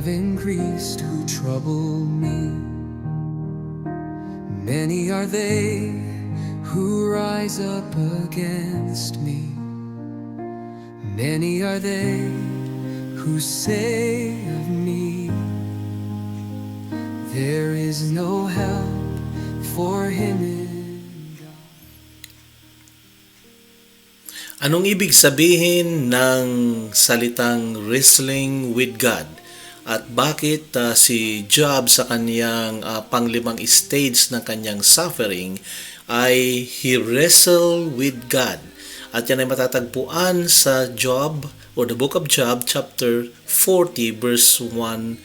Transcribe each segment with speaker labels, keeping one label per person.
Speaker 1: have increased who trouble me. Many are they who rise up against me. Many are they who say of me, there is no help for him in God.
Speaker 2: Anong ibig sabihin ng salitang wrestling with God? At bakit si Job sa kanyang panglimang stage ng kanyang suffering ay he wrestled with God? At yan ay matatagpuan sa Job or the book of Job chapter 40 verse 1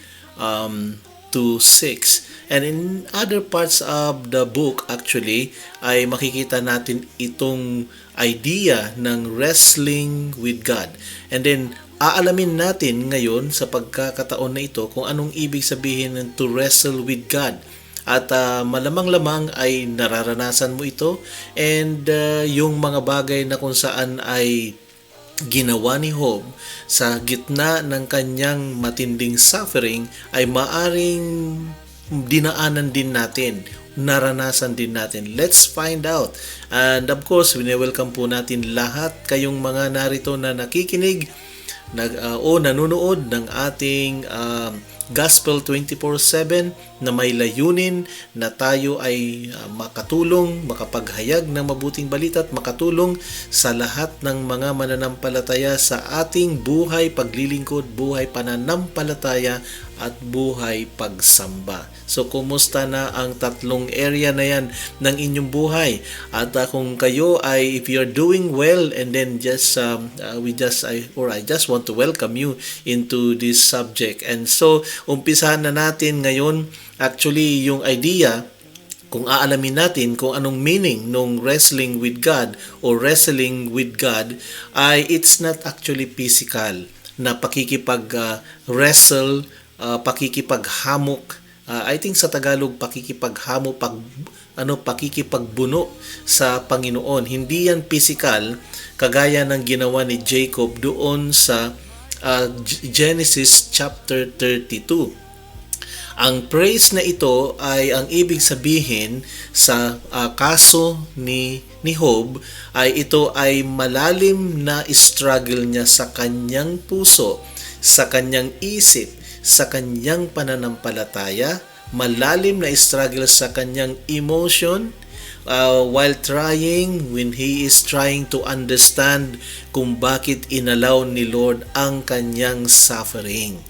Speaker 2: to 6. And in other parts of the book actually ay makikita natin itong idea ng wrestling with God. And then aalamin natin ngayon sa pagkakataon na ito kung anong ibig sabihin ng to wrestle with God. At malamang-lamang ay nararanasan mo ito and yung mga bagay na kung saan ay ginawa ni Job sa gitna ng kanyang matinding suffering ay maaring dinaanan din natin, naranasan din natin. Let's find out. And of course, welcome po natin lahat kayong mga narito na nakikinig o nanonood ng ating Gospel 24/7 na may layunin na tayo ay makatulong, makapaghayag ng mabuting balita at makatulong sa lahat ng mga mananampalataya sa ating buhay paglilingkod, buhay pananampalataya at buhay pagsamba. So kumusta na ang tatlong area na yan ng inyong buhay? At kung kayo ay if you're doing well and then I just want to welcome you into this subject. And so umpisahan na natin ngayon actually yung idea kung aalamin natin kung anong meaning nung wrestling with God or wrestling with God ay it's not actually physical na pakikipag-wrestle, pakikipaghamok. I think sa Tagalog pakikipaghamok, pakikipagbuno sa Panginoon. Hindi yan physical kagaya ng ginawa ni Jacob doon sa Genesis chapter 32. Ang praise na ito ay ang ibig sabihin sa kaso ni Job ay ito ay malalim na struggle niya sa kanyang puso, sa kanyang isip, sa kanyang pananampalataya, malalim na struggle sa kanyang emotion when he is trying to understand kung bakit inalaw ni Lord ang kanyang suffering.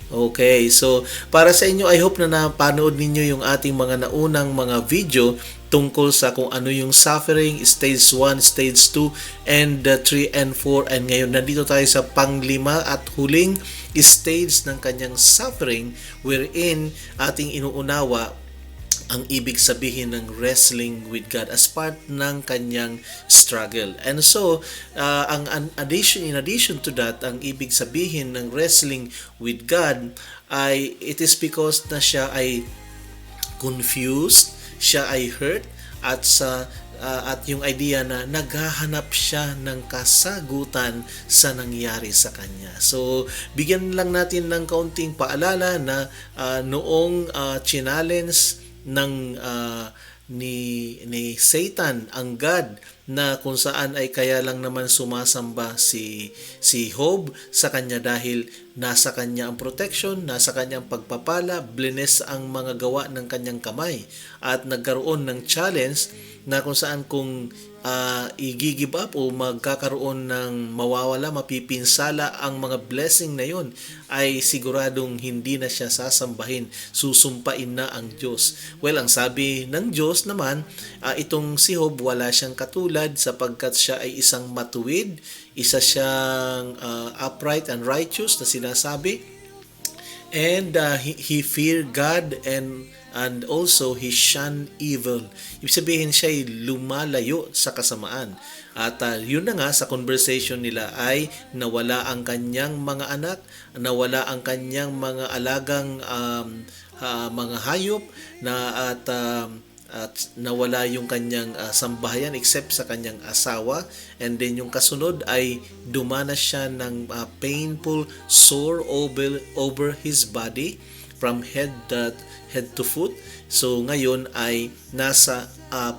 Speaker 2: Okay, so para sa inyo, I hope na napanood ninyo yung ating mga naunang mga video tungkol sa kung ano yung suffering, stage 1, stage 2, and 3 and 4. And ngayon, nandito tayo sa panglima at huling stage ng kanyang suffering wherein ating inuunawa ang ibig sabihin ng wrestling with God as part ng kanyang struggle. And so, in addition to that, ang ibig sabihin ng wrestling with God ay it is because na siya ay confused, siya ay hurt, at yung idea na naghahanap siya ng kasagutan sa nangyari sa kanya. So, bigyan lang natin ng kaunting paalala na noong challenge ng ni Satan ang God na kung saan ay kaya lang naman sumasamba si Job sa kanya dahil nasa kanya ang protection, nasa kanya ang pagpapala, blines ang mga gawa ng kanyang kamay at nagkaroon ng challenge na kung saan kung i-give up o magkakaroon ng mawawala, mapipinsala ang mga blessing na yon ay siguradong hindi na siya sasambahin, susumpain na ang Diyos. Well, ang sabi ng Diyos naman, itong si Job wala siyang katulad sapagkat siya ay isang matuwid, isa siyang upright and righteous na sinasabi, and he feared God and also he shunned evil. Ibig sabihin siya ay lumalayo sa kasamaan. At yun na nga sa conversation nila ay nawala ang kanyang mga anak, nawala ang kanyang mga alagang mga hayop at at nawala yung kanyang sambahayan except sa kanyang asawa, and then yung kasunod ay dumanas siya ng painful sore over his body from head to foot. So ngayon ay nasa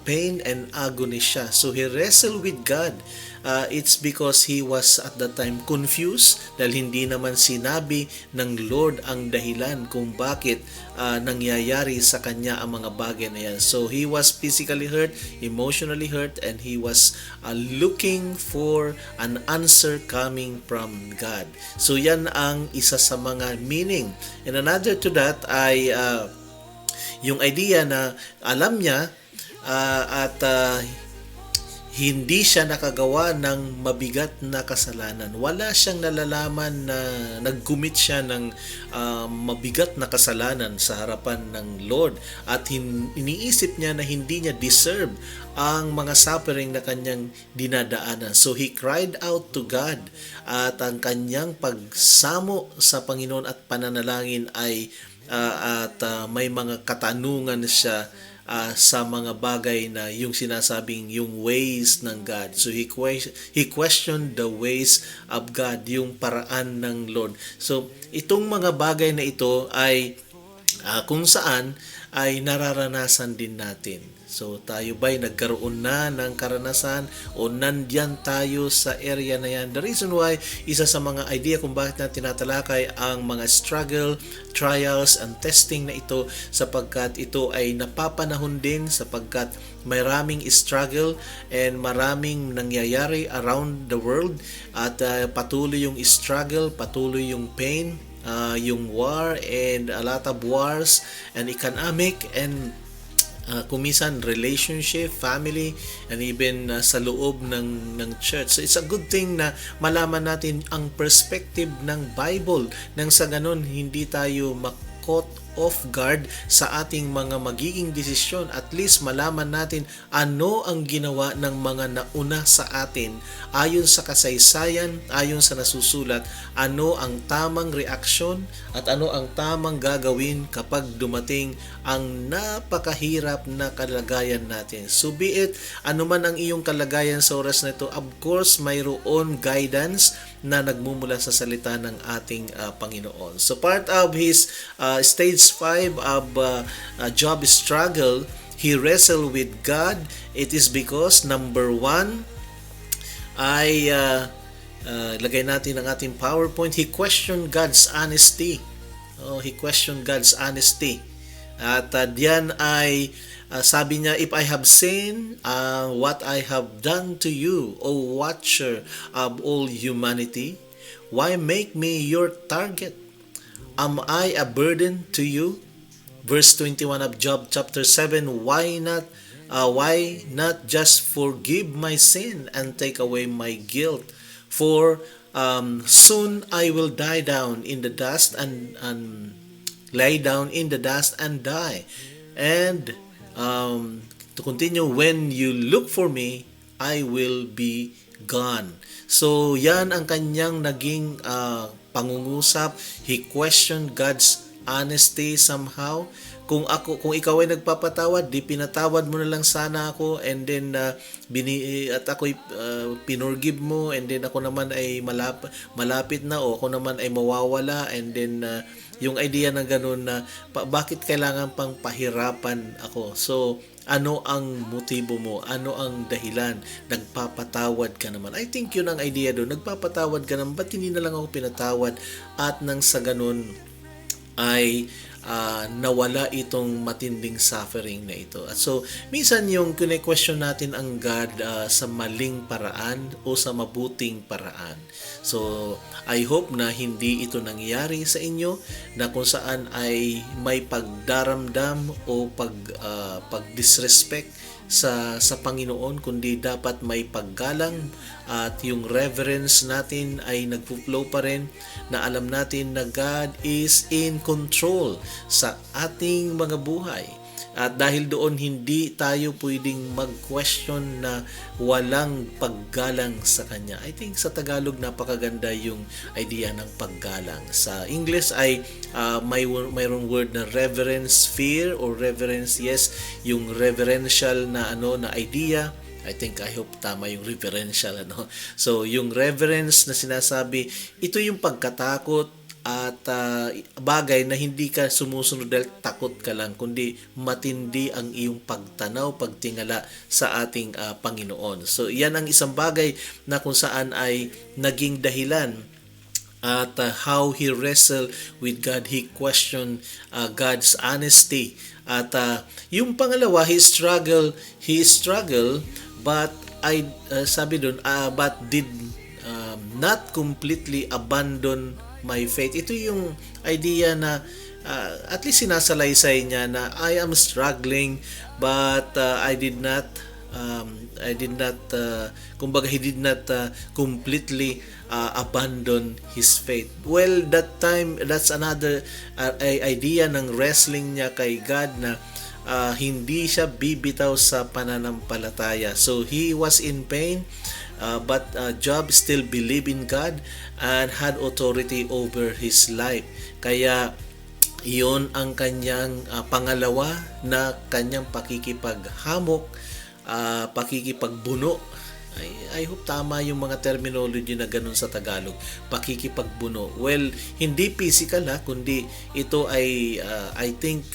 Speaker 2: pain and agony siya. So he wrestled with God. It's because he was at that time confused dahil hindi naman sinabi ng Lord ang dahilan kung bakit nangyayari sa kanya ang mga bagay na yan. So he was physically hurt, emotionally hurt, and he was looking for an answer coming from God. So yan ang isa sa mga meaning. And another to that ay yung idea na alam niya at hindi siya nakagawa ng mabigat na kasalanan. Wala siyang nalalaman na naggumit siya ng mabigat na kasalanan sa harapan ng Lord, at iniisip niya na hindi niya deserve ang mga suffering na kanyang dinadaanan. So he cried out to God, at ang kanyang pagsamo sa Panginoon at pananalangin ay may mga katanungan siya sa mga bagay na yung sinasabing yung ways ng God. So he questioned the ways of God, yung paraan ng Lord. So itong mga bagay na ito ay kung saan ay nararanasan din natin. So tayo ba'y nagkaroon na ng karanasan o nandyan tayo sa area na yan? The reason why, isa sa mga idea kung bakit natin tinatalakay ang mga struggle, trials, and testing na ito, sapagkat ito ay napapanahon din, sapagkat maraming struggle and maraming nangyayari around the world, at patuloy yung struggle, patuloy yung pain, yung war and a lot of wars and economic and kumisan relationship, family, and even sa loob ng church. So it's a good thing na malaman natin ang perspective ng Bible, nang sa ganun hindi tayo caught off guard sa ating mga magiging desisyon. At least malaman natin ano ang ginawa ng mga nauna sa atin ayon sa kasaysayan, ayon sa nasusulat, ano ang tamang reaksyon at ano ang tamang gagawin kapag dumating ang napakahirap na kalagayan natin. So be it, anuman ang iyong kalagayan sa oras na ito, of course mayroon guidance na nagmumula sa salita ng ating Panginoon. So part of his stage 5 of Job's struggle, he wrestled with God. It is because number 1 ay lagay natin ang ating PowerPoint, he questioned God's honesty. He questioned God's honesty. At diyan ay sabi niya, if I have seen what I have done to you, O watcher of all humanity, why make me your target? Am I a burden to you? Verse 21 of Job chapter 7, why not just forgive my sin and take away my guilt? For soon I will die down in the dust and lay down in the dust and die. And to continue, when you look for me, I will be gone. So yan ang kanyang naging pangungusap. He questioned God's honesty somehow. Kung ikaw ay nagpapatawad, di pinatawad mo na lang sana ako, and then at ako'y pinorgive mo, and then ako naman ay malapit na, o ako naman ay mawawala, and then yung idea na gano'n na bakit kailangan pang pahirapan ako? So ano ang motibo mo? Ano ang dahilan? Nagpapatawad ka naman. I think yun ang idea doon. Nagpapatawad ka naman, ba't hindi na lang ako pinatawad? At nang sa ganun ay nawala itong matinding suffering na ito. At so, minsan yung kine-question natin ang God sa maling paraan o sa mabuting paraan. So, I hope na hindi ito nangyari sa inyo, na kung saan ay may pagdaramdam o pag-disrespect sa Panginoon, kundi dapat may paggalang, at yung reverence natin ay nagpo-flow pa rin, na alam natin na God is in control sa ating mga buhay. At dahil doon hindi tayo pwedeng mag-question na walang paggalang sa Kanya. I think sa Tagalog napakaganda yung idea ng paggalang. Sa English ay mayroong word na reverence, fear or reverence, yes, yung reverential na na idea. I hope tama yung reverential So yung reverence na sinasabi, ito yung pagkatakot at bagay na hindi ka sumusunod dahil takot ka lang, kundi matindi ang iyong pagtanaw, pagtingala sa ating Panginoon. So yan ang isang bagay na kung saan ay naging dahilan at how he wrestled with God. He questioned God's honesty. At yung pangalawa, he struggled, but sabi doon, but did not completely abandon my faith. Ito yung idea na at least sinasalaysay niya na I am struggling, but I did not kumbaga he did not completely abandon his faith. Well, that time, that's another idea ng wrestling niya kay God na hindi siya bibitaw sa pananampalataya. So he was in pain, but Job still believed in God and had authority over his life. Kaya iyon ang kanyang pangalawa na kanyang pakikipaghamok, pakikipagbuno. I hope tama yung mga terminology na ganun sa Tagalog. Pakikipagbuno. Well, hindi physical kundi ito ay I think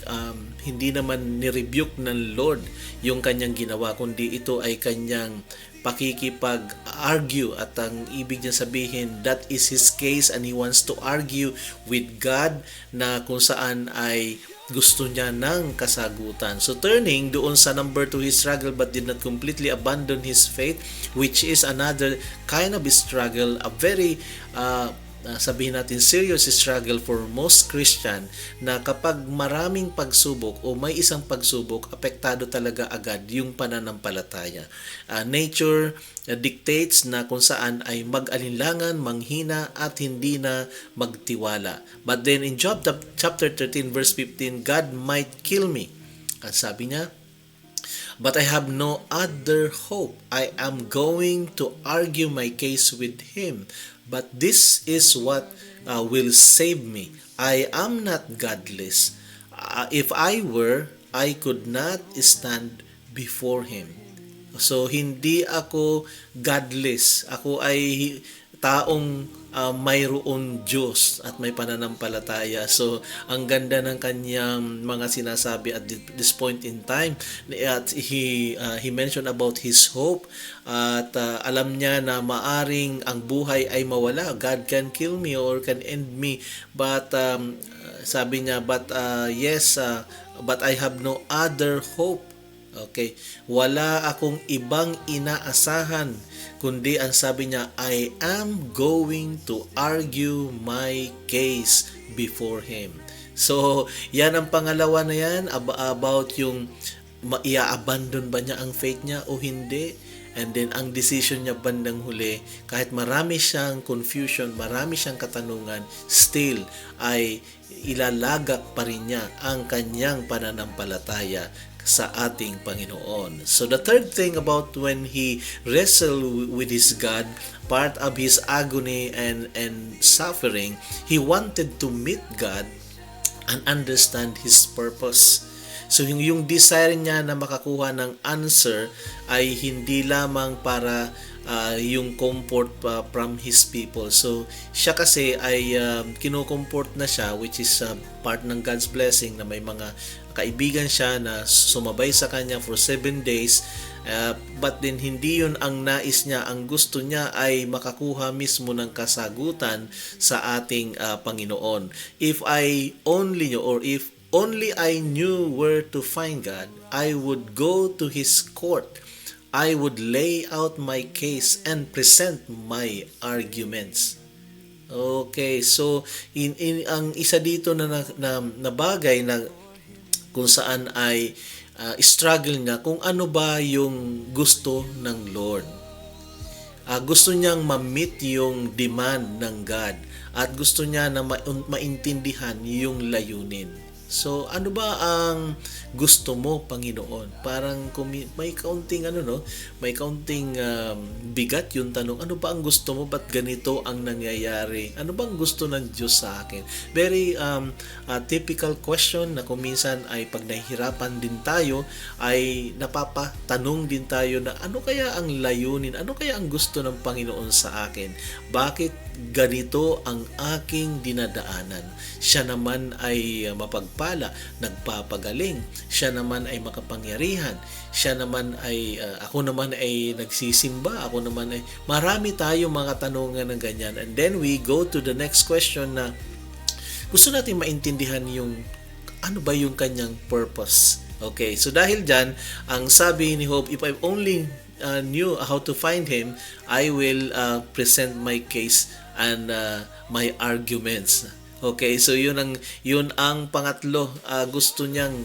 Speaker 2: hindi naman ni-rebuke ng Lord yung kanyang ginawa, kundi ito ay kanyang pakikipag-argue, at ang ibig niya sabihin, that is his case and he wants to argue with God na kung saan ay gusto niya ng kasagutan. So turning doon sa number 2, he struggled but did not completely abandon his faith, which is another kind of struggle, a very sabihin natin serious struggle for most Christian, na kapag maraming pagsubok o may isang pagsubok, apektado talaga agad yung pananampalataya. Nature dictates na kung saan ay mag-alinlangan, manghina at hindi na magtiwala. But then in Job chapter 13 verse 15, God might kill me. Sabi niya, but I have no other hope. I am going to argue my case with him. But this is what will save me. I am not godless. If I were, I could not stand before him. So, hindi ako godless. Ako ay taong mayroon Diyos at may pananampalataya. So, ang ganda ng kanyang mga sinasabi at this point in time. At he mentioned about his hope, at alam niya na maaring ang buhay ay mawala. God can kill me or can end me. But sabi niya, but I have no other hope. Okay, wala akong ibang inaasahan, kundi ang sabi niya, I am going to argue my case before him. So, yan ang pangalawa na yan, about yung ia-abandon ba niya ang faith niya o hindi. And then, ang decision niya bandang huli, kahit marami siyang confusion, marami siyang katanungan, still ay ilalagak pa rin niya ang kanyang pananampalataya sa ating Panginoon. So the third thing about when he wrestled with his God, part of his agony and suffering, he wanted to meet God and understand his purpose. So yung desire niya na makakuha ng answer ay hindi lamang para yung comfort from his people. So siya kasi ay kino-comfort na siya, which is part ng God's blessing, na may mga kaibigan siya na sumabay sa kanya for 7 days. But then hindi yun ang nais niya. Ang gusto niya ay makakuha mismo ng kasagutan sa ating Panginoon. If only I knew where to find God, I would go to His court. I would lay out my case and present my arguments. Okay, so ang isa dito na bagay na kung saan ay struggle niya kung ano ba yung gusto ng Lord. Gusto niyang ma-meet yung demand ng God at gusto niya na maintindihan yung layunin. So, ano ba ang gusto mo, Panginoon? Parang may kaunting no, may kaunting bigat yung tanong. Ano ba ang gusto mo? Ba't ganito ang nangyayari? Ano ba ang gusto ng Diyos sa akin? Very typical question na kung minsan ay pag nahihirapan din tayo, ay napapatanong din tayo na ano kaya ang layunin? Ano kaya ang gusto ng Panginoon sa akin? Bakit ganito ang aking dinadaanan? Siya naman ay mapagpala, nagpapagaling. Siya naman ay makapangyarihan. Siya naman ay, ako naman ay nagsisimba. Ako naman ay, marami tayong mga tanungan ng ganyan. And then we go to the next question na gusto natin maintindihan yung ano ba yung kanyang purpose. Okay, so dahil dyan, ang sabi ni Job, if I only knew how to find Him, I will present my case and my arguments. Okay, so yun ang pangatlo. Gusto niyang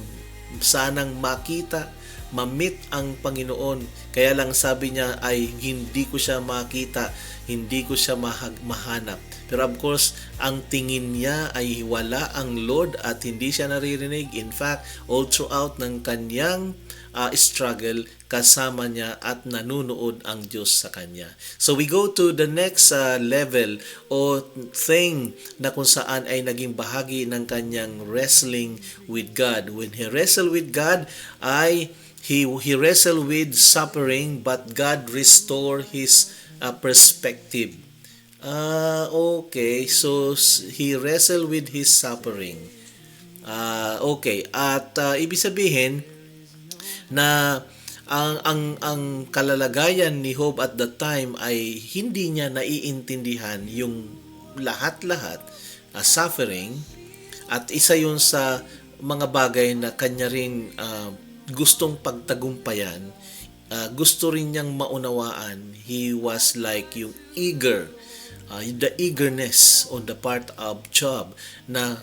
Speaker 2: sanang makita, ma-meet ang Panginoon. Kaya lang sabi niya ay hindi ko siya makita, hindi ko siya mahanap. Pero of course, ang tingin niya ay wala ang Lord at hindi siya naririnig. In fact, all throughout ng kanyang struggle, kasama niya at nanunood ang Diyos sa kanya. So we go to the next level o thing na kung saan ay naging bahagi ng kanyang wrestling with God. When he wrestled with God, he wrestled with suffering, but God restored his perspective. Okay, so he wrestled with his suffering. Okay, at ibig sabihin na ang kalalagayan ni Job at that time ay hindi niya naiintindihan yung lahat-lahat suffering, at isa yun sa mga bagay na kanya rin gustong pagtagumpayan. Gusto rin niyang maunawaan. He was like yung the eagerness on the part of Job na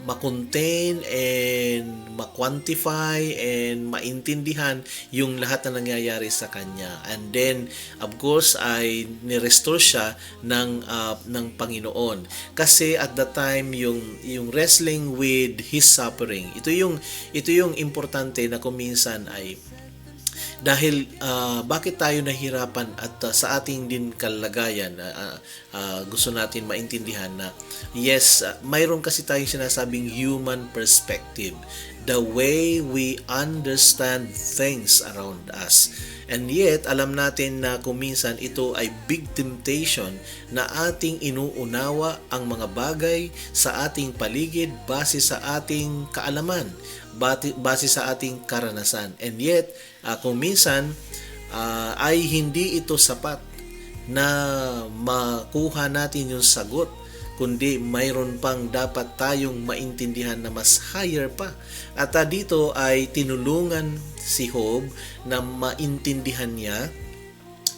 Speaker 2: ma-contain and ma-quantify and maintindihan yung lahat na nangyayari sa kanya. And then, of course, ay ni-restore siya ng Panginoon. Kasi at the time, yung wrestling with his suffering, ito yung importante na kuminsan ay dahil bakit tayo nahirapan at sa ating din kalagayan, gusto natin maintindihan na yes, mayroon kasi tayong sinasabing human perspective, the way we understand things around us. And yet, alam natin na kuminsan ito ay big temptation na ating inuunawa ang mga bagay sa ating paligid base sa ating kaalaman, base sa ating karanasan. And yet, kuminsan ay hindi ito sapat na makuha natin yung sagot, kundi mayroon pang dapat tayong maintindihan na mas higher pa. At dito ay tinulungan si Job na maintindihan niya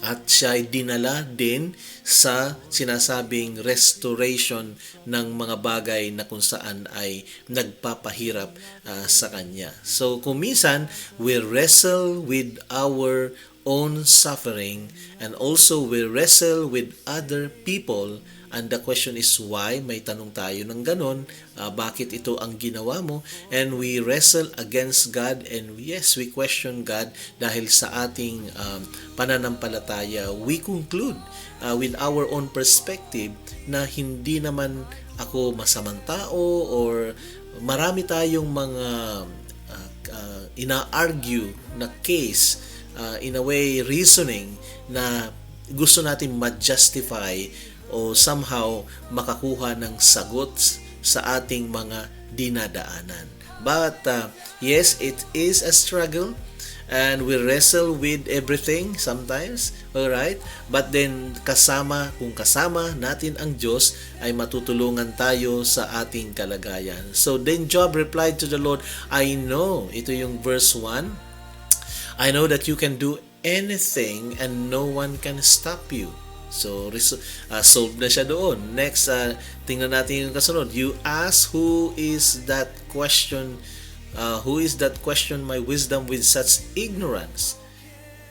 Speaker 2: at siya ay dinala din sa sinasabing restoration ng mga bagay na kung saan ay nagpapahirap sa kanya. So kung minsan, we wrestle with our own suffering and also we wrestle with other people. And the question is why? May tanong tayo ng ganon. Bakit ito ang ginawa mo? And we wrestle against God, and yes, we question God dahil sa ating pananampalataya. We conclude with our own perspective na hindi naman ako masamang tao, or marami tayong mga ina-argue na case, in a way reasoning na gusto natin ma-justify o somehow makakuha ng sagot sa ating mga dinadaanan. But yes, it is a struggle and we wrestle with everything sometimes, alright? But then kung kasama natin ang Diyos, ay matutulungan tayo sa ating kalagayan. So then Job replied to the Lord, I know, ito yung verse 1, I know that you can do anything and no one can stop you. So, solved na siya doon. Next, tingnan natin yung kasunod. You ask, who is that question my wisdom with such ignorance?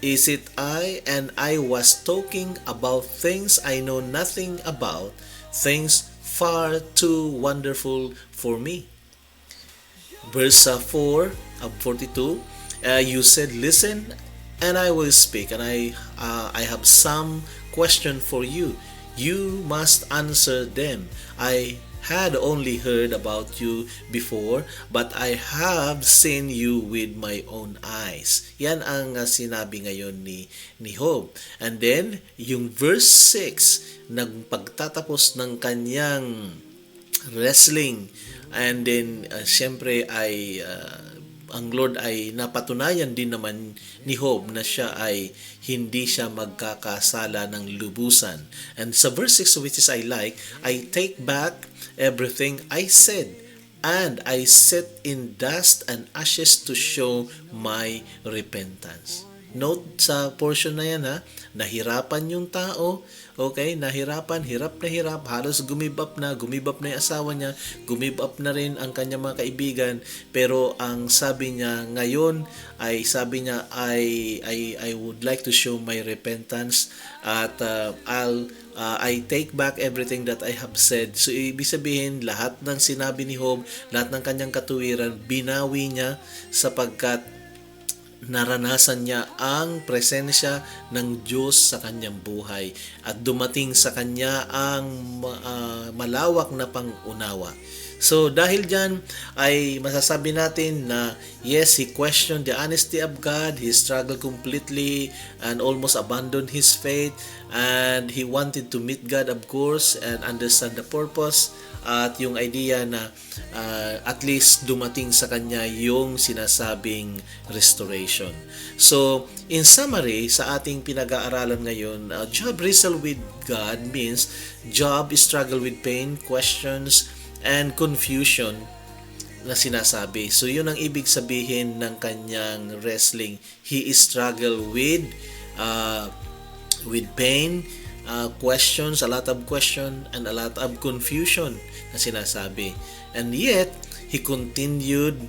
Speaker 2: Is it I, and I was talking about things I know nothing about, things far too wonderful for me? verse 4 of 42, you said, "Listen, and I will speak, and I have some question for you. You must answer them. I had only heard about you before, but I have seen you with my own eyes." Yan ang sinabi ngayon ni Job. And then, yung verse 6, nang pagtatapos ng kanyang wrestling, and then syempre ay ang Lord ay napatunayan din naman ni Job na siya ay hindi siya magkakasala ng lubusan. And sa verse 6, which is I like, "I take back everything I said, and I set in dust and ashes to show my repentance." Note sa portion na yan, nahirapan yung tao, okay, nahirapan, hirap na hirap, halos gumibap na yung asawa niya, gumibap na rin ang kanyang mga kaibigan, pero ang sabi niya ngayon ay I would like to show my repentance, at I take back everything that I have said. So ibig sabihin, lahat ng sinabi ni Job, lahat ng kanyang katuwiran, binawi niya sapagkat naranasan niya ang presensya ng Diyos sa kanyang buhay at dumating sa kanya ang malawak na pangunawa. So dahil dyan ay masasabi natin na yes, he questioned the honesty of God, he struggled completely and almost abandoned his faith, and he wanted to meet God, of course, and understand the purpose at yung idea na at least dumating sa kanya yung sinasabing restoration. So, in summary, sa ating pinag-aaralan ngayon, Job wrestle with God means Job struggle with pain, questions, and confusion na sinasabi. So, yun ang ibig sabihin ng kanyang wrestling. He struggle with pain, questions, a lot of question, and a lot of confusion na sinasabi. And yet, he continued,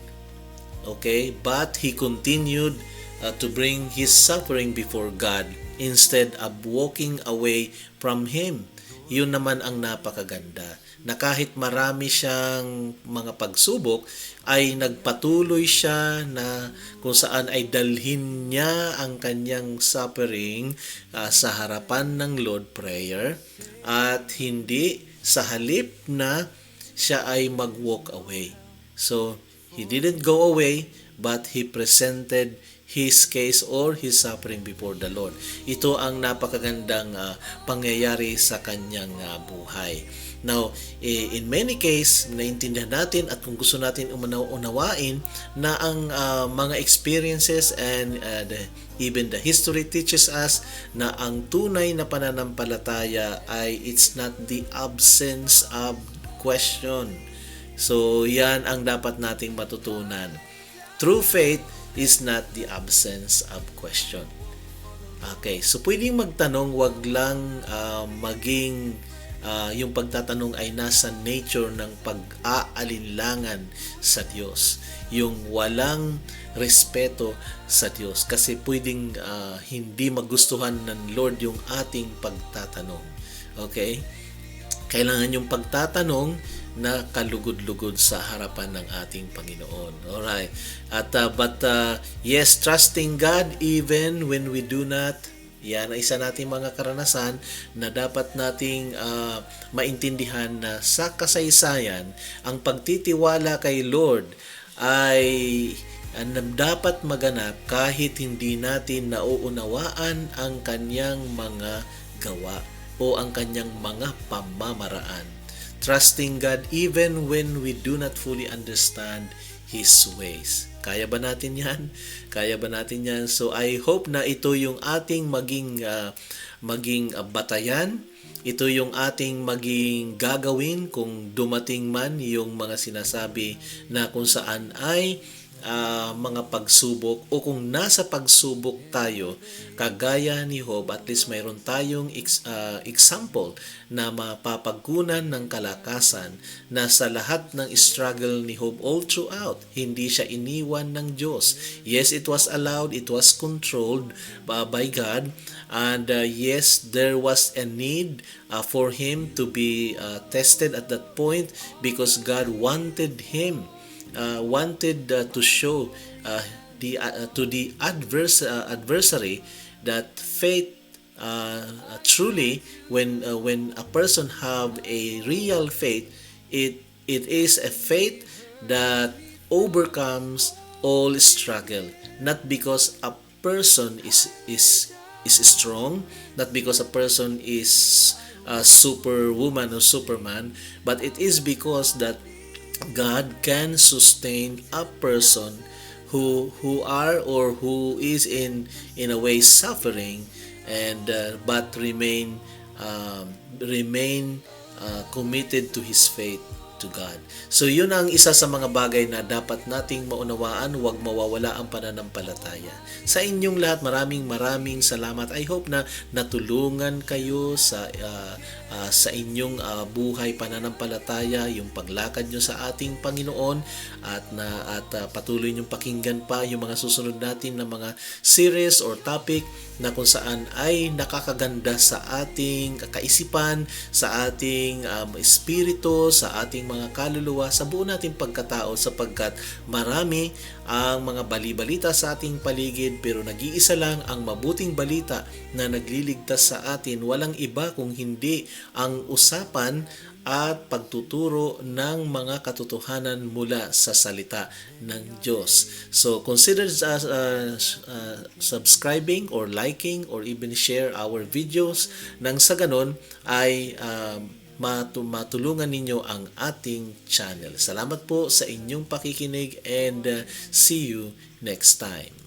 Speaker 2: but he continued to bring his suffering before God instead of walking away from Him. Yun naman ang napakaganda, na kahit marami siyang mga pagsubok, ay nagpatuloy siya na kung saan ay dalhin niya ang kanyang suffering sa harapan ng Lord prayer, at hindi sa halip na siya ay mag-walk away. So, he didn't go away, but he presented his case or his suffering before the Lord. Ito ang napakagandang pangyayari sa kanyang buhay. Now, in many case, naintindihan natin at kung gusto natin unawain na ang mga experiences and even the history teaches us na ang tunay na pananampalataya ay it's not the absence of question. So, yan ang dapat nating matutunan. True faith is not the absence of question. Okay, so pwedeng magtanong, wag lang maging yung pagtatanong ay nasa nature ng pag-aalinlangan sa Diyos. Yung walang respeto sa Diyos. Kasi pwedeng hindi magustuhan ng Lord yung ating pagtatanong. Okay? Kailangan yung pagtatanong na kalugod-lugod sa harapan ng ating Panginoon. Alright. But yes, trusting God even when we do not. Yan ay isa nating mga karanasan na dapat nating maintindihan na sa kasaysayan, ang pagtitiwala kay Lord ay dapat maganap kahit hindi natin nauunawaan ang kanyang mga gawa o ang kanyang mga pamamaraan. Trusting God even when we do not fully understand His ways. Kaya ba natin yan? Kaya ba natin yan? So I hope na ito yung ating maging batayan. Ito yung ating maging gagawin kung dumating man yung mga sinasabi na kung saan ay mga pagsubok, o kung nasa pagsubok tayo kagaya ni Job, at least mayroon tayong example na mapapagkunan ng kalakasan na sa lahat ng struggle ni Job all throughout, hindi siya iniwan ng Diyos. Yes, it was allowed, it was controlled by God, and yes, there was a need for him to be tested at that point because God wanted him wanted to show to the adversary that faith truly, when a person have a real faith, it is a faith that overcomes all struggle, not because a person is strong, not because a person is a superwoman or superman, but it is because that God can sustain a person who are or who is in a way suffering, and but remain committed to his faith to God. So yun ang isa sa mga bagay na dapat nating maunawaan, huwag mawawala ang pananampalataya. Sa inyong lahat, maraming salamat. I hope na natulungan kayo sa inyong buhay pananampalataya, yung paglakad nyo sa ating Panginoon, at patuloy nyong pakinggan pa yung mga susunod natin na mga series or topic na kung saan ay nakakaganda sa ating kaisipan, sa ating espiritu, sa ating mga kaluluwa, sa buo nating pagkatao, sapagkat marami ang mga bali-balita sa ating paligid, pero nag-iisa lang ang mabuting balita na nagliligtas sa atin. Walang iba kung hindi ang usapan at pagtuturo ng mga katotohanan mula sa salita ng Diyos. So consider subscribing or liking or even share our videos, nang sa ganon ay matulungan ninyo ang ating channel. Salamat po sa inyong pakikinig, and see you next time.